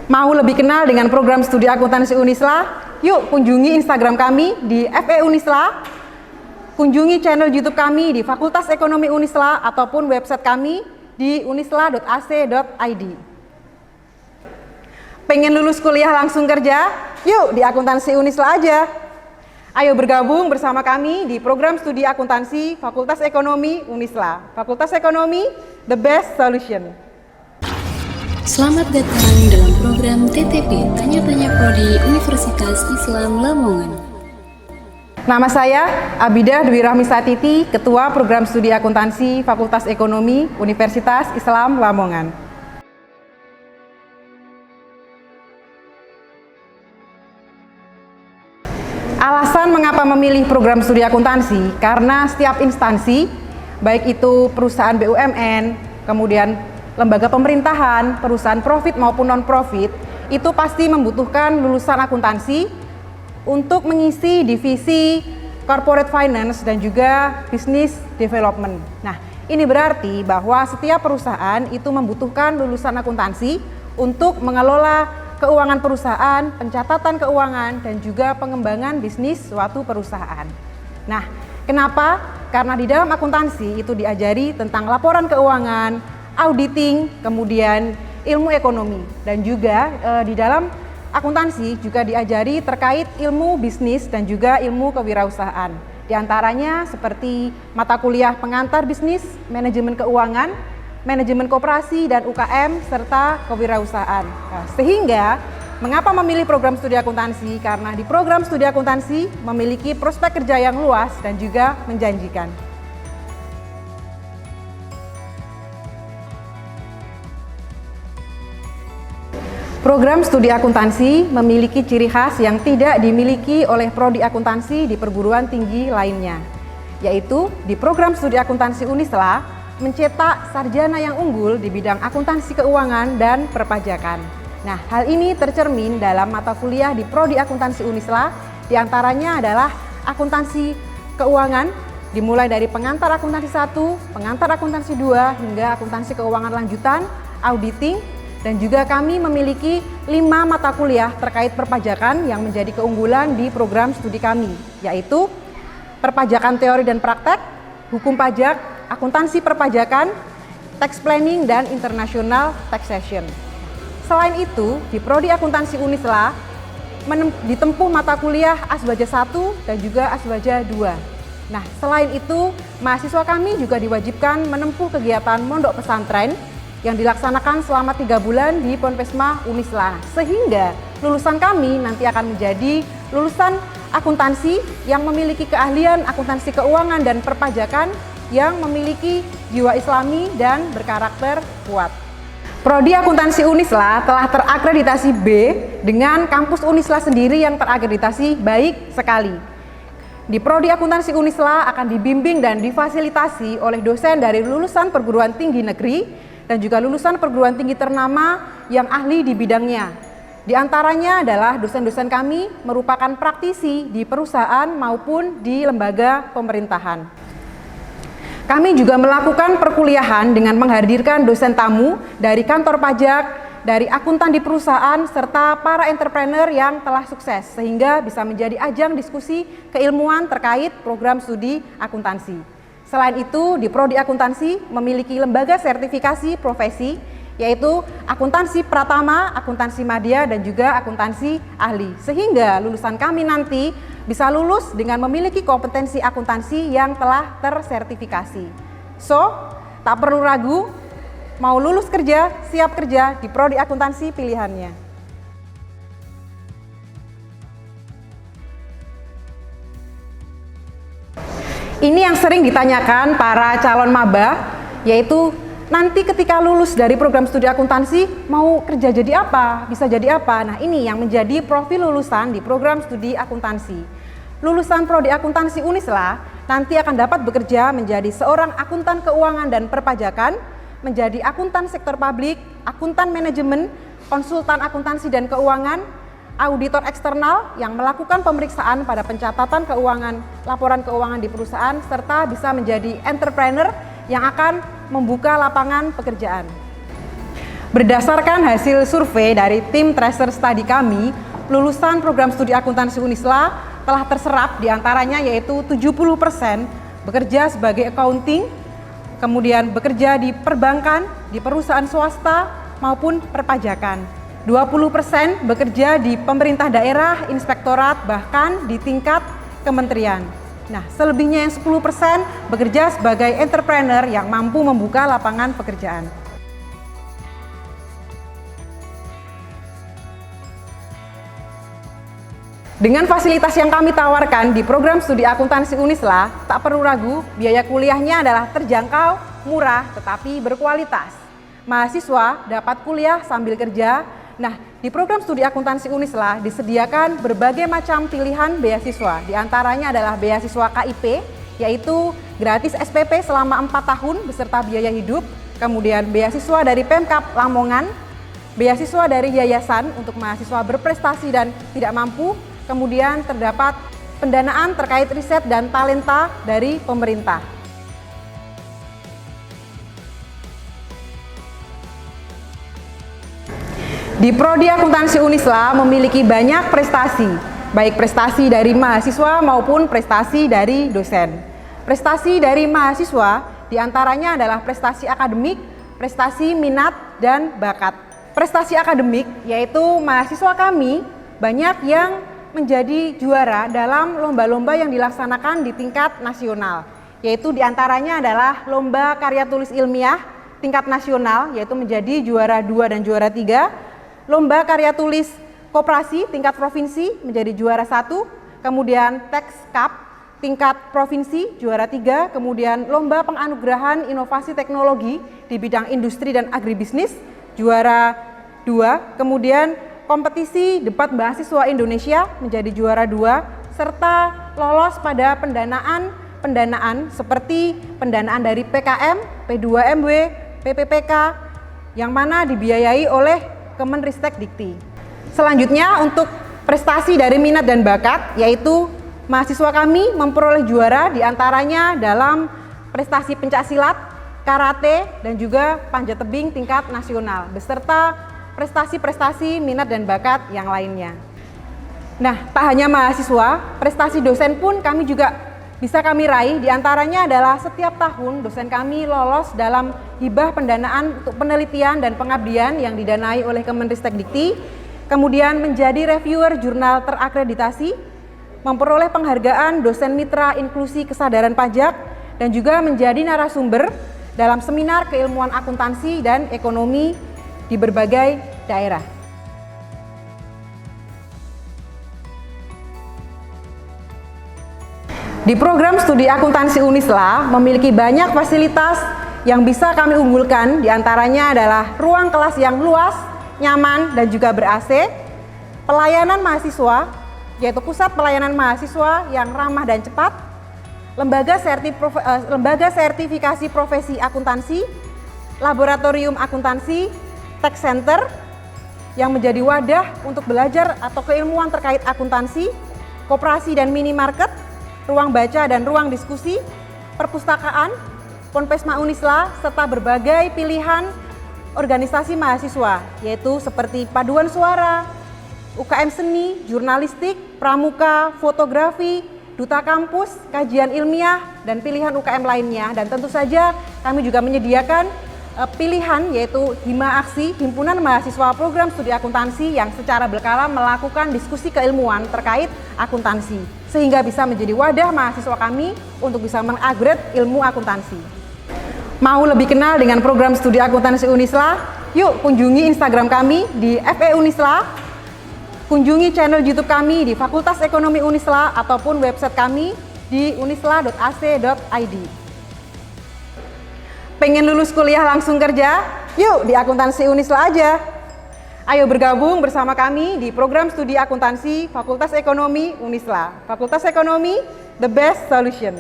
Mau lebih kenal dengan program studi akuntansi Unisla? Yuk kunjungi Instagram kami di FE Unisla, kunjungi channel YouTube kami di Fakultas Ekonomi Unisla ataupun website kami di unisla.ac.id. Pengen lulus kuliah langsung kerja? Yuk di akuntansi Unisla aja. Ayo bergabung bersama kami di program studi akuntansi Fakultas Ekonomi Unisla. Fakultas Ekonomi, the best solution. Selamat datang dalam program TTP Tanya-Tanya Prodi Universitas Islam Lamongan. Nama saya Abidah Dwi Rahmisatiti, Ketua Program Studi Akuntansi Fakultas Ekonomi Universitas Islam Lamongan. Alasan mengapa memilih program studi akuntansi, karena setiap instansi, baik itu perusahaan BUMN, kemudian lembaga pemerintahan, perusahaan profit maupun non-profit, itu pasti membutuhkan lulusan akuntansi untuk mengisi divisi corporate finance dan juga business development. Nah, ini berarti bahwa setiap perusahaan itu membutuhkan lulusan akuntansi untuk mengelola keuangan perusahaan, pencatatan keuangan, dan juga pengembangan bisnis suatu perusahaan. Nah, kenapa? Karena di dalam akuntansi itu diajari tentang laporan keuangan, auditing, kemudian ilmu ekonomi, dan juga di dalam akuntansi juga diajari terkait ilmu bisnis dan juga ilmu kewirausahaan. Di antaranya seperti mata kuliah pengantar bisnis, manajemen keuangan, manajemen koperasi dan UKM, serta kewirausahaan. Nah, sehingga mengapa memilih program studi akuntansi? Karena di program studi akuntansi memiliki prospek kerja yang luas dan juga menjanjikan. Program studi akuntansi memiliki ciri khas yang tidak dimiliki oleh prodi akuntansi di perguruan tinggi lainnya, yaitu di program studi akuntansi Unisla mencetak sarjana yang unggul di bidang akuntansi keuangan dan perpajakan. Nah, hal ini tercermin dalam mata kuliah di prodi akuntansi Unisla, diantaranya adalah akuntansi keuangan, dimulai dari pengantar akuntansi 1, pengantar akuntansi 2, hingga akuntansi keuangan lanjutan, auditing, dan juga kami memiliki 5 mata kuliah terkait perpajakan yang menjadi keunggulan di program studi kami, yaitu perpajakan teori dan praktek, hukum pajak, akuntansi perpajakan, tax planning, dan international taxation. Selain itu, di prodi akuntansi Unisla ditempuh mata kuliah Asbaja 1 dan juga Asbaja 2. Nah, selain itu, mahasiswa kami juga diwajibkan menempuh kegiatan mondok pesantren yang dilaksanakan selama 3 bulan di Ponpesma Unisla, sehingga lulusan kami nanti akan menjadi lulusan akuntansi yang memiliki keahlian akuntansi keuangan dan perpajakan yang memiliki jiwa islami dan berkarakter kuat. Prodi akuntansi Unisla telah terakreditasi B dengan kampus Unisla sendiri yang terakreditasi baik sekali. Di prodi akuntansi Unisla akan dibimbing dan difasilitasi oleh dosen dari lulusan perguruan tinggi negeri dan juga lulusan perguruan tinggi ternama yang ahli di bidangnya. Di antaranya adalah dosen-dosen kami merupakan praktisi di perusahaan maupun di lembaga pemerintahan. Kami juga melakukan perkuliahan dengan menghadirkan dosen tamu dari kantor pajak, dari akuntan di perusahaan, serta para entrepreneur yang telah sukses, sehingga bisa menjadi ajang diskusi keilmuan terkait program studi akuntansi. Selain itu, di prodi akuntansi memiliki lembaga sertifikasi profesi, yaitu akuntansi pratama, akuntansi madya, dan juga akuntansi ahli. Sehingga lulusan kami nanti bisa lulus dengan memiliki kompetensi akuntansi yang telah tersertifikasi. So, tak perlu ragu, mau lulus kerja, siap kerja di prodi akuntansi pilihannya. Ini yang sering ditanyakan para calon maba, yaitu nanti ketika lulus dari program studi akuntansi mau kerja jadi apa, bisa jadi apa. Nah, ini yang menjadi profil lulusan di program studi akuntansi. Lulusan prodi akuntansi Unisla nanti akan dapat bekerja menjadi seorang akuntan keuangan dan perpajakan, menjadi akuntan sektor publik, akuntan manajemen, konsultan akuntansi dan keuangan, auditor eksternal yang melakukan pemeriksaan pada pencatatan keuangan, laporan keuangan di perusahaan, serta bisa menjadi entrepreneur yang akan membuka lapangan pekerjaan. Berdasarkan hasil survei dari tim Tracer Study kami, lulusan program studi akuntansi Unisla telah terserap diantaranya yaitu 70% bekerja sebagai accounting, kemudian bekerja di perbankan, di perusahaan swasta maupun perpajakan. 20% bekerja di pemerintah daerah, inspektorat, bahkan di tingkat kementerian. Nah, selebihnya yang 10% bekerja sebagai entrepreneur yang mampu membuka lapangan pekerjaan. Dengan fasilitas yang kami tawarkan di program studi akuntansi Unisla, tak perlu ragu, biaya kuliahnya adalah terjangkau, murah, tetapi berkualitas. Mahasiswa dapat kuliah sambil kerja. Nah, di program studi akuntansi Unisla disediakan berbagai macam pilihan beasiswa. Di antaranya adalah beasiswa KIP, yaitu gratis SPP selama 4 tahun beserta biaya hidup. Kemudian beasiswa dari Pemkab Lamongan, beasiswa dari yayasan untuk mahasiswa berprestasi dan tidak mampu. Kemudian terdapat pendanaan terkait riset dan talenta dari pemerintah. Di Prodi Akuntansi Unisla memiliki banyak prestasi, baik prestasi dari mahasiswa maupun prestasi dari dosen. Prestasi dari mahasiswa diantaranya adalah prestasi akademik, prestasi minat, dan bakat. Prestasi akademik yaitu mahasiswa kami banyak yang menjadi juara dalam lomba-lomba yang dilaksanakan di tingkat nasional, yaitu diantaranya adalah lomba karya tulis ilmiah tingkat nasional, yaitu menjadi juara 2 dan juara 3, lomba karya tulis koperasi tingkat provinsi menjadi juara 1, kemudian Tax Cup tingkat provinsi juara 3, kemudian lomba penganugerahan inovasi teknologi di bidang industri dan agribisnis juara 2, kemudian kompetisi debat mahasiswa Indonesia menjadi juara 2, serta lolos pada pendanaan seperti pendanaan dari PKM, P2MW, PPPK yang mana dibiayai oleh Kemenristek Dikti. Selanjutnya untuk prestasi dari minat dan bakat, yaitu mahasiswa kami memperoleh juara diantaranya dalam prestasi pencaksilat, karate, dan juga panjat tebing tingkat nasional, beserta prestasi-prestasi minat dan bakat yang lainnya. Nah, tak hanya mahasiswa, prestasi dosen pun kami juga bisa kami raih. Di antaranya adalah setiap tahun dosen kami lolos dalam hibah pendanaan untuk penelitian dan pengabdian yang didanai oleh Kemenristek Dikti, kemudian menjadi reviewer jurnal terakreditasi, memperoleh penghargaan dosen mitra inklusi kesadaran pajak, dan juga menjadi narasumber dalam seminar keilmuan akuntansi dan ekonomi di berbagai daerah. Di program studi akuntansi Unisla memiliki banyak fasilitas yang bisa kami unggulkan, diantaranya adalah ruang kelas yang luas, nyaman, dan juga ber-AC, pelayanan mahasiswa, yaitu pusat pelayanan mahasiswa yang ramah dan cepat, lembaga sertifikasi profesi akuntansi, laboratorium akuntansi, Tax Center yang menjadi wadah untuk belajar atau keilmuan terkait akuntansi, koperasi dan minimarket, ruang baca dan ruang diskusi, perpustakaan, Ponpesma Unisla, serta berbagai pilihan organisasi mahasiswa, yaitu seperti paduan suara, UKM seni, jurnalistik, pramuka, fotografi, duta kampus, kajian ilmiah, dan pilihan UKM lainnya. Dan tentu saja kami juga menyediakan pilihan yaitu Hima Aksi, Himpunan Mahasiswa Program Studi Akuntansi yang secara berkala melakukan diskusi keilmuan terkait akuntansi, sehingga bisa menjadi wadah mahasiswa kami untuk bisa mengupgrade ilmu akuntansi. Mau lebih kenal dengan program studi akuntansi Unisla? Yuk kunjungi Instagram kami di FE Unisla, kunjungi channel YouTube kami di Fakultas Ekonomi Unisla ataupun website kami di unisla.ac.id. Pengen lulus kuliah langsung kerja? Yuk di akuntansi Unisla aja. Ayo bergabung bersama kami di program studi akuntansi Fakultas Ekonomi Unisla. Fakultas Ekonomi, the best solution.